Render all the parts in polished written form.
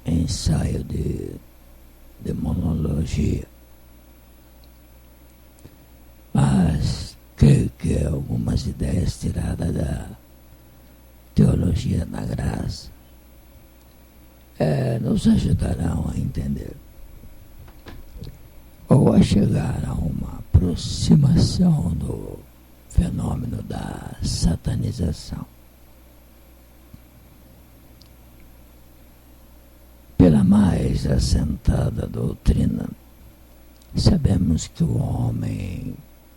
ensaio de demonologia, mas creio que algumas ideias tiradas da teologia da graça nos ajudarão a entender ou a chegar a uma aproximação do fenômeno da satanização. Pela mais assentada doutrina, sabemos que o homem,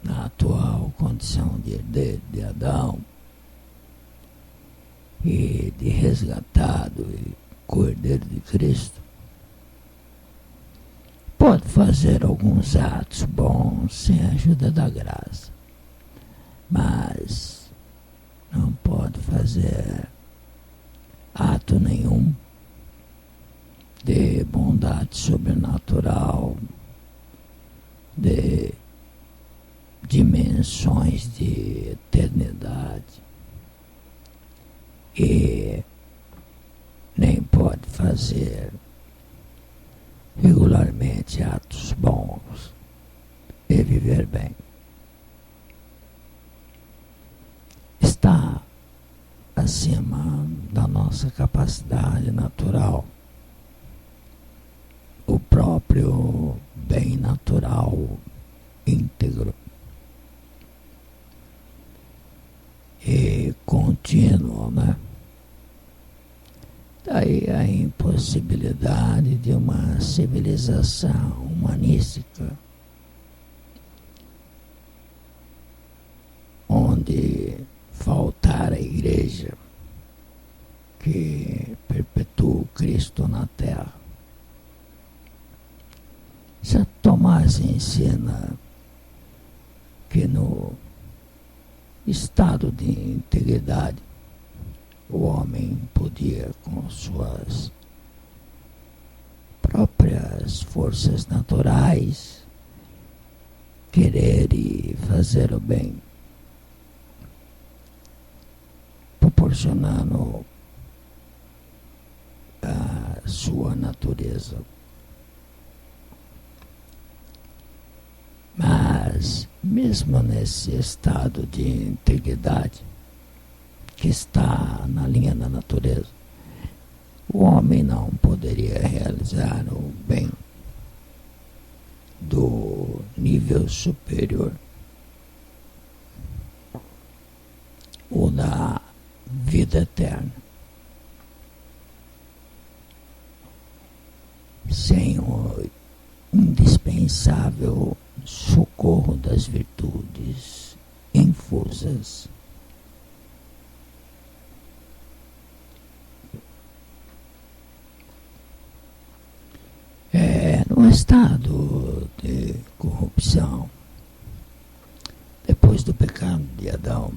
na atual condição de herdeiro de Adão e de resgatado e cordeiro de Cristo, pode fazer alguns atos bons sem a ajuda da graça, mas não pode fazer ato nenhum de bondade sobrenatural, de dimensões de eternidade, e nem pode fazer regularmente atos bons e viver bem. Está acima da nossa capacidade natural o próprio bem natural íntegro e contínuo, né? Daí a impossibilidade de uma civilização humanística onde faltar a igreja que perpetua o Cristo na terra. Santo Tomás ensina que no estado de integridade o homem podia, com suas próprias forças naturais, querer e fazer o bem, proporcionando a sua natureza. Mas, mesmo nesse estado de integridade, que está na linha da natureza, o homem não poderia realizar o bem do nível superior, o da vida eterna, sem o indispensável socorro das virtudes infusas. No estado de corrupção, depois do pecado de Adão,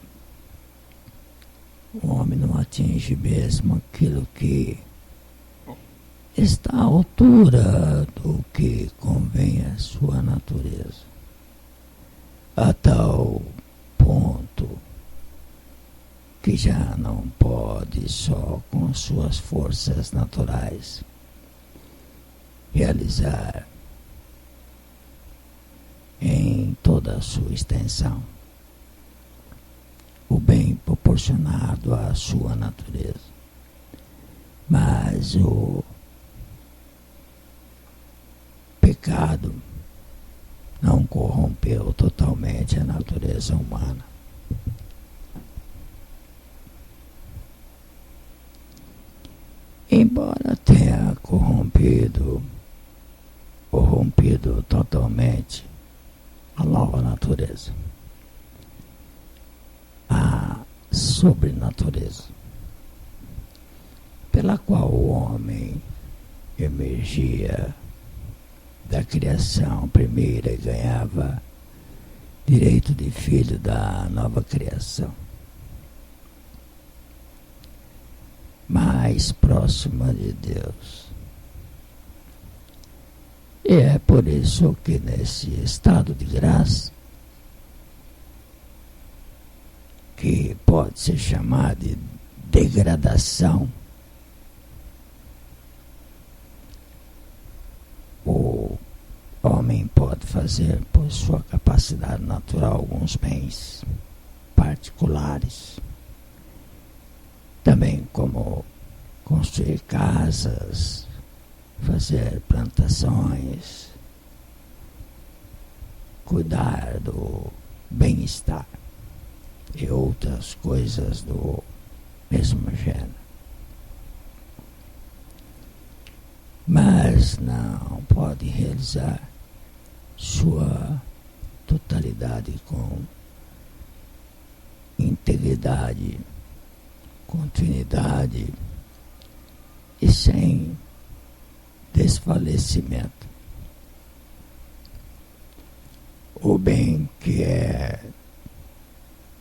o homem não atinge mesmo aquilo que está à altura do que convém à sua natureza, a tal ponto que já não pode só com suas forças naturais realizar em toda a sua extensão o bem proporcionado à sua natureza. Mas o pecado não corrompeu totalmente a natureza humana. Embora tenha corrompido totalmente a nova natureza, a sobrenatureza, pela qual o homem emergia da criação primeira e ganhava direito de filho da nova criação, mais próxima de Deus. E é por isso que nesse estado de graça, que pode ser chamado de degradação, fazer por sua capacidade natural alguns bens particulares, também como construir casas, fazer plantações, cuidar do bem-estar e outras coisas do mesmo gênero. Mas não pode realizar sua totalidade com integridade, continuidade e sem desfalecimento. O bem que é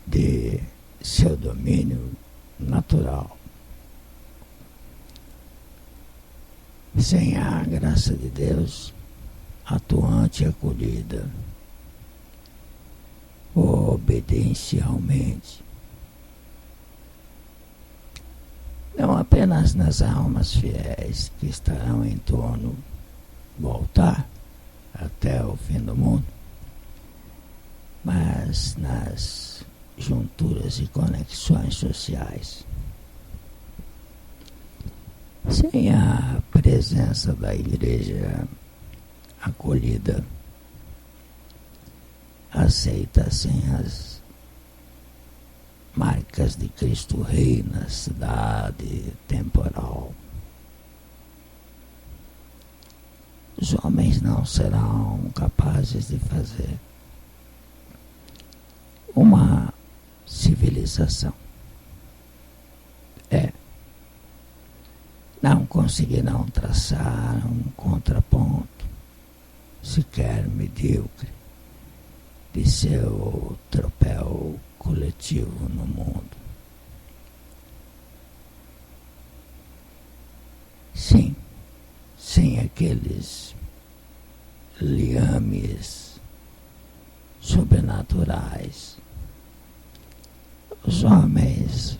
de seu domínio natural, sem a graça de Deus atuante e acolhida obediêncialmente, não apenas nas almas fiéis que estarão em torno do altar até o fim do mundo, mas nas junturas e conexões sociais. Sem a presença da igreja acolhida, aceita sem as marcas de Cristo Rei na cidade temporal, os homens não serão capazes de fazer uma civilização. Não conseguirão traçar um contraponto, sequer medíocre, de seu tropel coletivo no mundo. Sim, sem aqueles liames sobrenaturais, os homens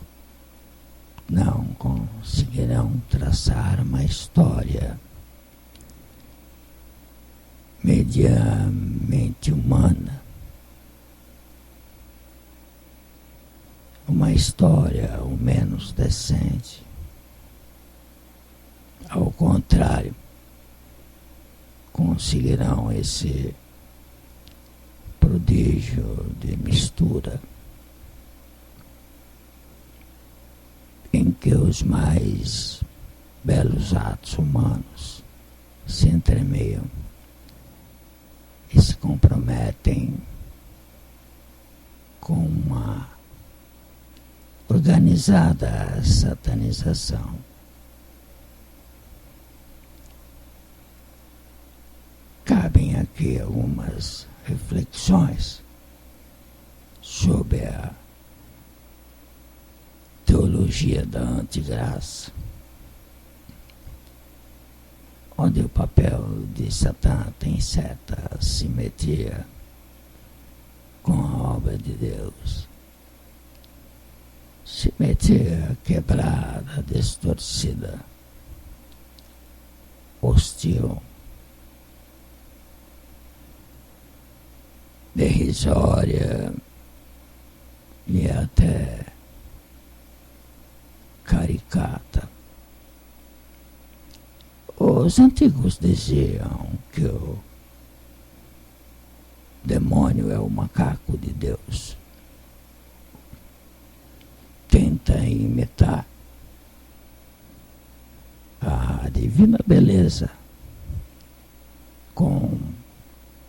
não conseguirão traçar uma história mediamente humana, uma história ao menos decente. Ao contrário, conseguirão esse prodígio de mistura em que os mais belos atos humanos se entremeiam e se comprometem com uma organizada satanização. Cabem aqui algumas reflexões sobre a teologia da antigraça, onde o papel de Satã tem certa simetria com a obra de Deus. Simetria quebrada, distorcida, hostil, derrisória e até caricata. Os antigos diziam que o demônio é o macaco de Deus. Tenta imitar a divina beleza com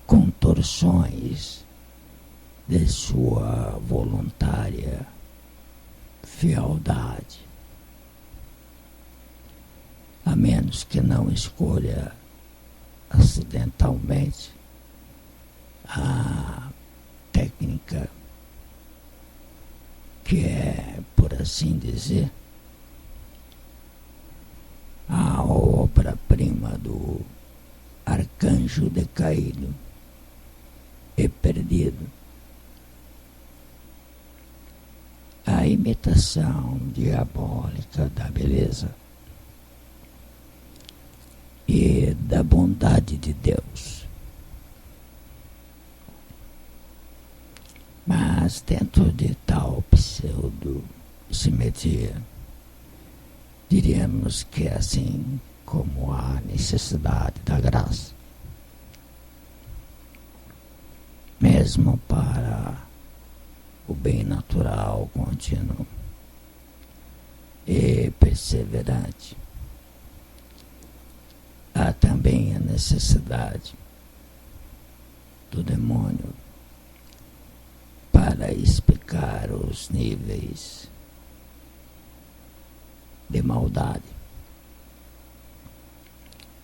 contorções de sua voluntária fealdade, a menos que não escolha acidentalmente a técnica que é, por assim dizer, a obra-prima do arcanjo decaído e perdido. A imitação diabólica da beleza e da bondade de Deus. Mas dentro de tal pseudo-simetria, diríamos que é assim como a necessidade da graça, mesmo para o bem natural, contínuo e perseverante, há também a necessidade do demônio para explicar os níveis de maldade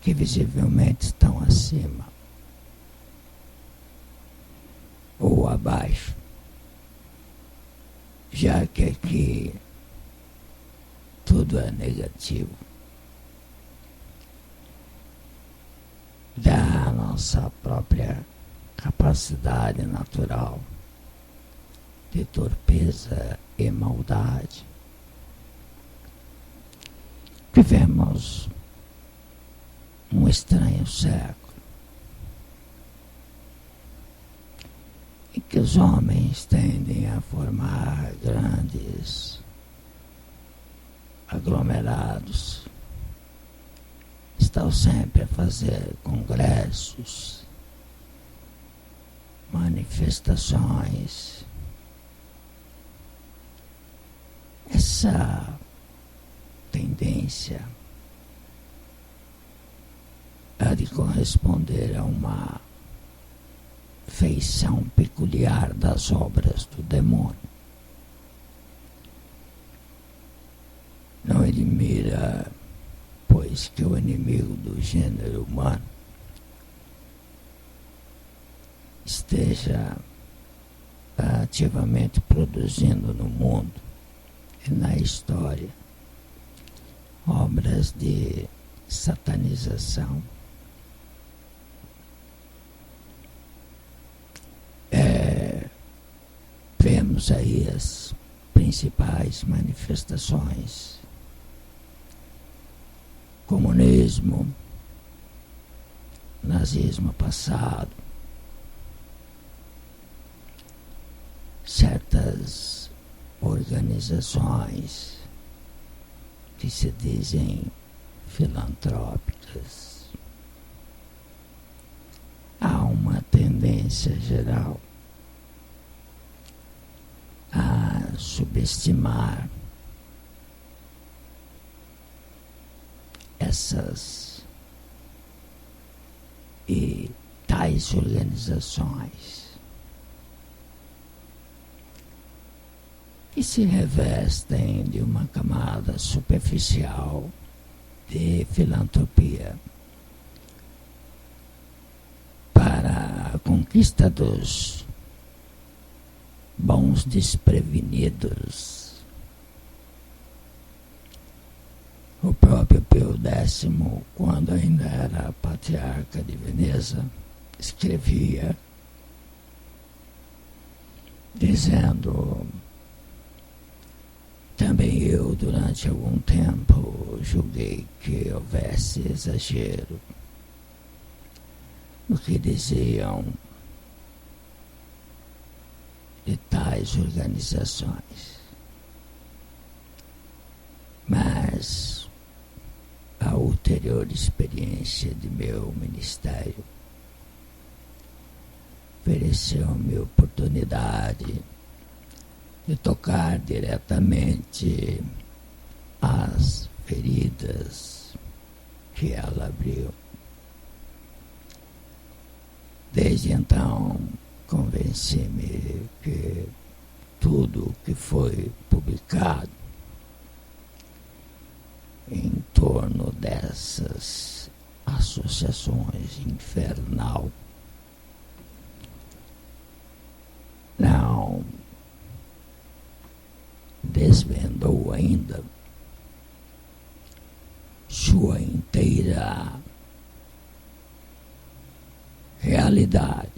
que visivelmente estão acima ou abaixo, já que aqui tudo é negativo. Da nossa própria capacidade natural de torpeza e maldade, vivemos um estranho século em que os homens tendem a formar grandes aglomerados, estão sempre a fazer congressos, manifestações. Essa tendência há de corresponder a uma feição peculiar das obras do demônio. Não admira, pois, que o inimigo do gênero humano esteja ativamente produzindo no mundo e na história obras de satanização. Vemos aí as principais manifestações: comunismo, nazismo passado, certas organizações que se dizem filantrópicas. Há uma tendência geral a subestimar essas e tais organizações que se revestem de uma camada superficial de filantropia para a conquista dos bons desprevenidos. O próprio Pio X, quando ainda era patriarca de Veneza, escrevia dizendo: também eu, durante algum tempo, julguei que houvesse exagero no que diziam de tais organizações. Mas a ulterior experiência de meu ministério ofereceu-me oportunidade de tocar diretamente as feridas que ela abriu. Desde então, convenci-me que tudo o que foi publicado em torno dessas associações infernal não desvendou ainda sua inteira realidade.